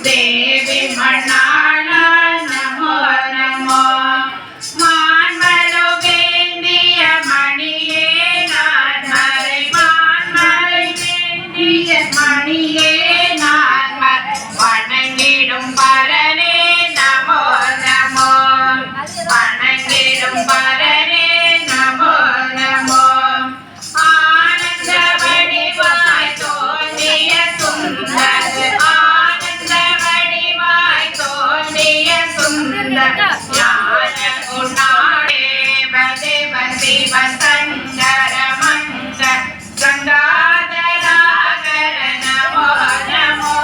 தேவி மணாள நமோ நமோ மான்மலு வேண்டிய மணியே நான் மறை மான்மலை வேண்டிய மணியே நான் வணங்கிடும் பரனே நமோ நமோ வணங்கிடும் பரனே நமோ நமோ ஆனந்த வடிவாய் தோன்றிய சுந்தர ஆனந்த வடிவாய் தோன்றிய சுந்தர ஞான குணாடே தேவ சிவ சங்கர மங்க கங்காதராகர நமோ நமோ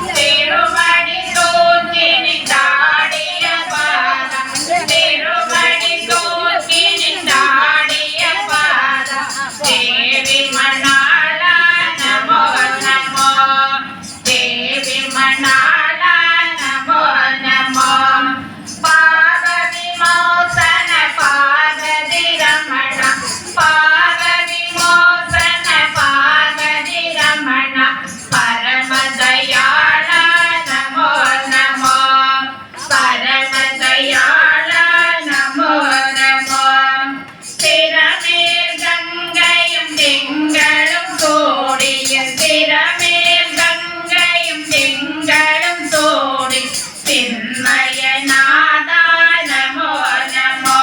திருமணி தூக்கி நின்றாடிய பாதம் திருமணி தூக்கி நின்றாடிய பாதம் தேவி மணாள நமோ நமோ தேவி மணாள நமோ நமோ பாவ விமோசன பாததி ரமண பாவ விமோசன பாததி ரமண பரம தயாள நமோ நமோ பரம தயாள நமோ நமோ திறமேல் கங்கையும் திங்களும் தோடிய திறமேல் கங்கையும் திங்களும் தோடி சின்மயநாதா நமோ நமோ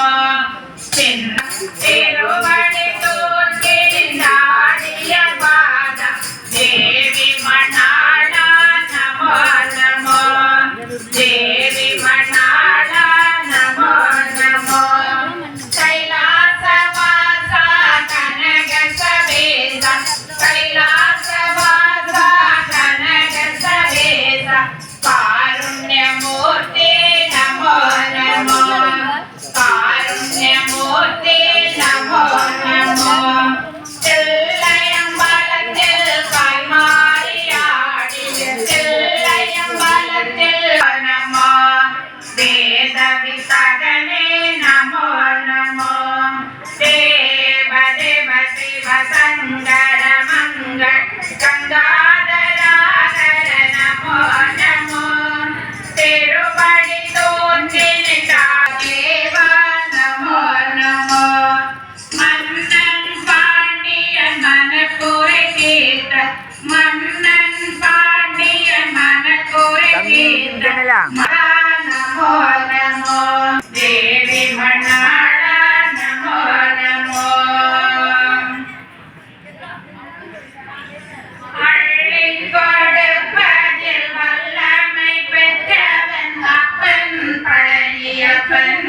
திருவடி தூக்கினாடிய பாதம் தேவி மணாள நமோ நமோ தேவி மணாள நமோ நமோ கைலாசவாச கனக சவேத கைலாசவாச கனக சவேத காருண்யமூர்த்தி நமோ நமோ காருண்யமூர்த்தி நமோ நமோ தில்லையம்பலத்தில் கைமாறியாடிய தில்லையம்பலத்தில் நமோ வேத வித்தகனே நமோ நமோ தேவ தேவ சிவ சங்கர மங்க கங்காதராகர நமோ நமோ திருவடி தோன்றி நின்றாதேவ நமோ நமோ மன்னன் பாண்டியன் மனக்குறை தீர்த்த மன்னன் பாண்டியன் மனக்குறை தீர்த்த நமோ நமோ தேவி மணாள நமோ நமோ அள்ளிக் கொடுப்பதில் வல்லமை பெற்றவன் அப்பன் பழனியப்பன்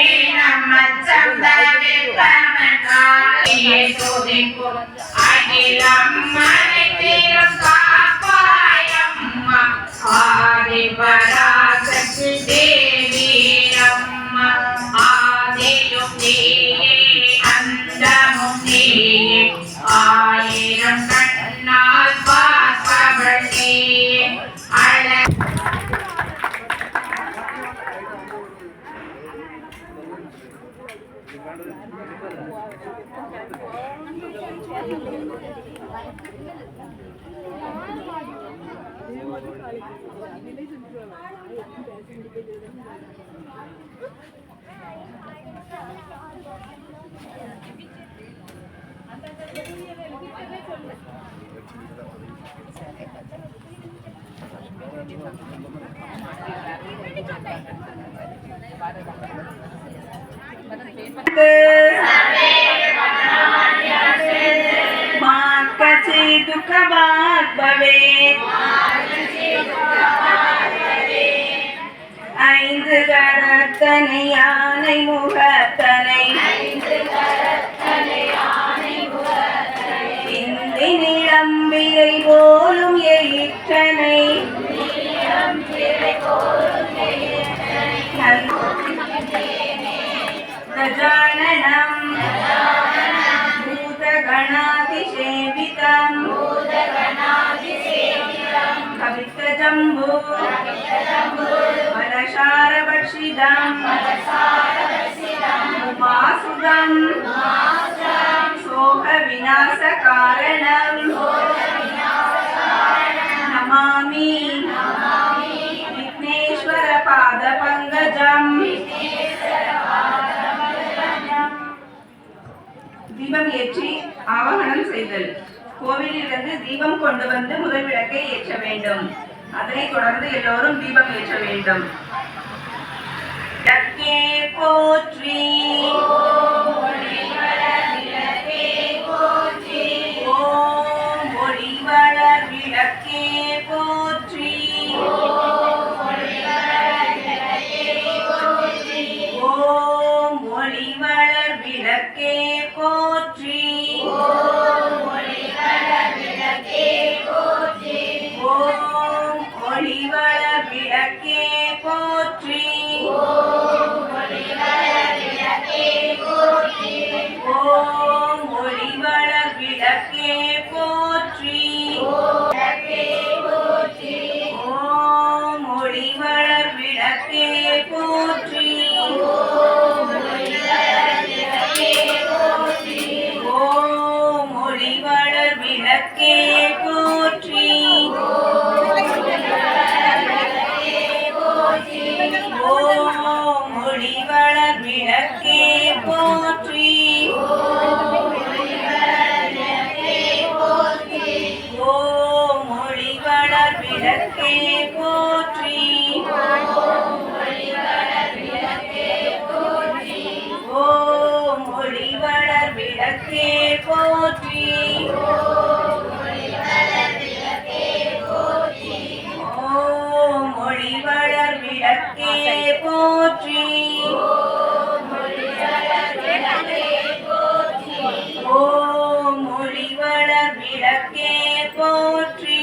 ஈனம் மச்சம் தவிர்ப்பவன் ஆதியை துதிக்கும் அகிலம் அனைத்திலும் காப்பாயம்மா ஆதி பராசக்தி தேவி அம்மா ஆதியும் நீயே அந்தமும் நீயே ஆயிரம் கண்ணால் பார்ப்பவள் நீயே அழ मार्गचे दुःख भागवे ஐந்து கரத்தனை யானை முகத்தனை இந்தி நிலம்பிரை போலும் எயிற்றனை கஜானனம் பூதகணாதிசேவிதம் கவித்தஜம்பு பலசாரபட்சிதம் உமாசுதம் சோக விநாச காரணம் நமாமி தீபம் ஏற்றி ஆவாகனம் செய்தல். கோவிலிலிருந்து தீபம் கொண்டு வந்து முதல் விளக்கை ஏற்ற வேண்டும். அதனைத் தொடர்ந்து எல்லோரும் தீபம் ஏற்ற வேண்டும். விளக்கே போற்றி, ஓம் ஒளிவளர் விளக்கே போற்றி, ஓம் ஒளிவளர் விளக்கே போற்றி, ஓம் ஒளிவளர் விளக்கே போற்றி, ஓம் ஒளிவளர் விளக்கே போற்றி, ஓம் ஒளிவளர் விளக்கே போற்றி, ஓம் ஒளிவளர் விளக்கே போற்றி, ஓம் ஒளிவளர் விளக்கே போற்றி, ஓம் ஒளிவளர் விளக்கே போற்றி, ஓம் ஒளிவளர் விளக்கே போற்றி, ஓம் ஒளிவளர் விளக்கே போற்றி, ஓம் ஒளிவளர் விளக்கே போற்றி, ஓம் ஒளிவளர் விளக்கே போற்றி, ஓம் ஒளிவளர் விளக்கே போற்றி, ஓம் ஒளிவளர் விளக்கே போற்றி,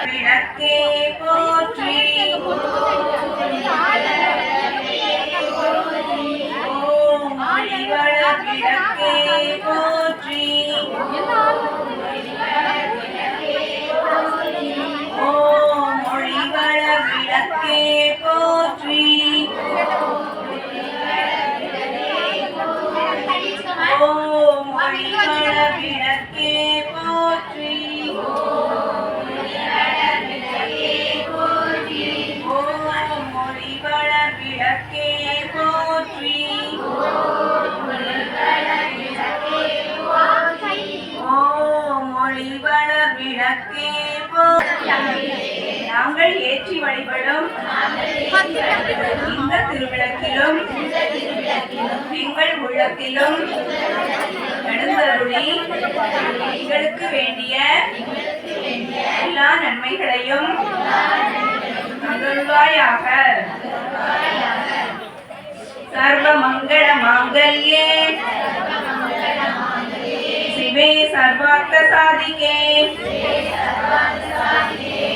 விளக்கே போற்றி, ஓம் ஒளிவளர் விளக்கே போற்றி, ஓம் ஒளிவளர் விளக்கே போற்றி, ஓம் ஒளிவளர் விளக்கே போற்றி, ஓம் ஒளிவளர் விளக்கே போற்றி, ஓம் ஒளிவளர் விளக்கே போற்றி. நாங்கள் ஏற்றி வழிபடும் இந்த திருவிளக்கிலும் எங்கள் உள்ளத்திலும் எழுந்தருளி எங்களுக்கு வேண்டிய எல்லா நன்மைகளையும் அருள்வாயாக. சர்வ மங்கள மாங்கல்யே शिवे सर्वार्थ साधिके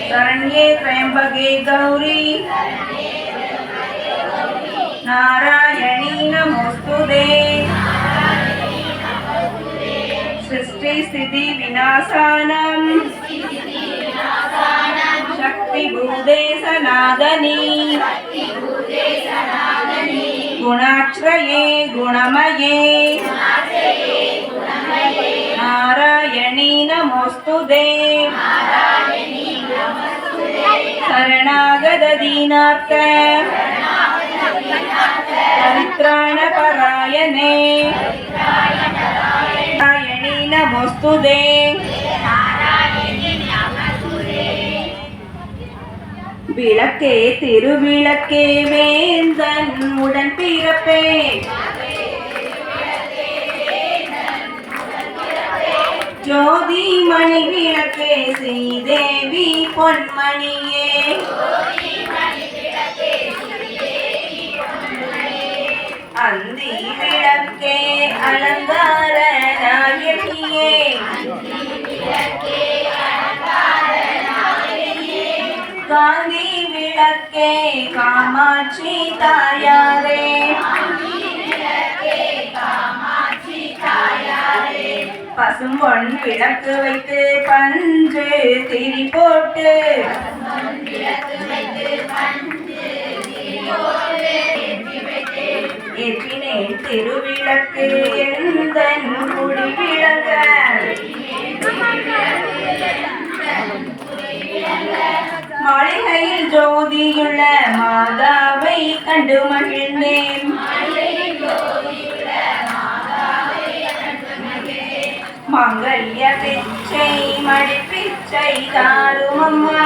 शरण्ये त्र्यंबके गौरी नारायणी नमोस्तुते सृष्टि स्थिति विनाशानं शक्ति भूते सनातनी गुणाश्रये गुणमये नारायणी नमोस्तुते शरणागत दीनार्थ परित्राणपरायणे नारायणी नमोस्तुते விளக்கே திருவிளக்கே வேந்தன் உடன் பிறப்பே ஜோதி மணி விளக்கே ஸ்ரீதேவி பொன்மணியே அந்தி விளக்கே அலங்கார நாயகியே காந்தி விளக்கே காமாட்சி தாயாரே பசும்பொன் விளக்கு வைத்து பஞ்சு திரி போட்டு ஏற்றினேன் திருவிளக்கு எந்தன் குடி விளங்க மாளிகையில் ஜோதியுள்ள மாதாவை கண்டு மகிழ்ந்தேன் மங்கல்ய பிச்சை மடி பிச்சை தாரும் அம்மா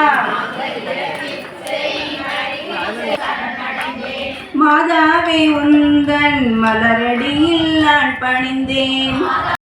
மாதாவை உந்தன் மலரடியில் நான் பணிந்தேன்